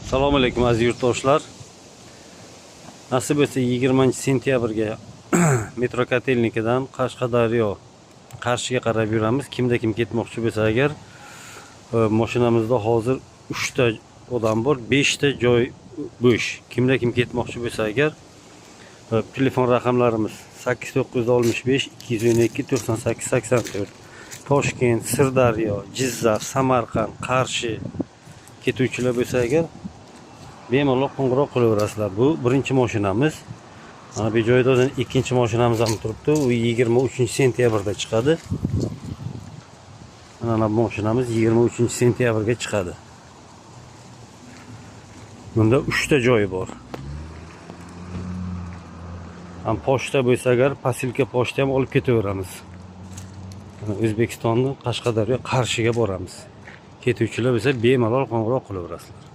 Assalomu alaykum aziz yurtdoshlar. Nasib etsa 20-sentyabrga metro kotelnikidan Qashqadaryo Qarshiga qarab yuramiz. Kimda kim ketmoqchi bo'lsa agar, mashinamizda hozir 3 ta odam bor, 5 ta joy bo'sh. Kimda kim ketmoqchi bo'lsa agar, telefon raqamlarimiz 8965 212 98 84. Toshkent, Sirdaryo, Jizzax, Samarqand, Qarshi ketuvchilar bo'lsa agar bemalol qo'ng'iroq qilaverasizlar. Bu birinchi mashinamiz. Mana bu joyda ikkinchi mashinamiz ham turibdi. U 23-sentyabrda chiqadi. Mana bu mashinamiz 23-sentyabrga chiqadi. Bunda 3 ta joy bor. Ham pochta bo'lsa agar, posilka pochta ham olib ketaveramiz. O'zbekistonning Qashqadaryo Qarshiga boramiz. Ketuvchilar bo'lsa bemalol qo'ng'iroq qilaverasizlar.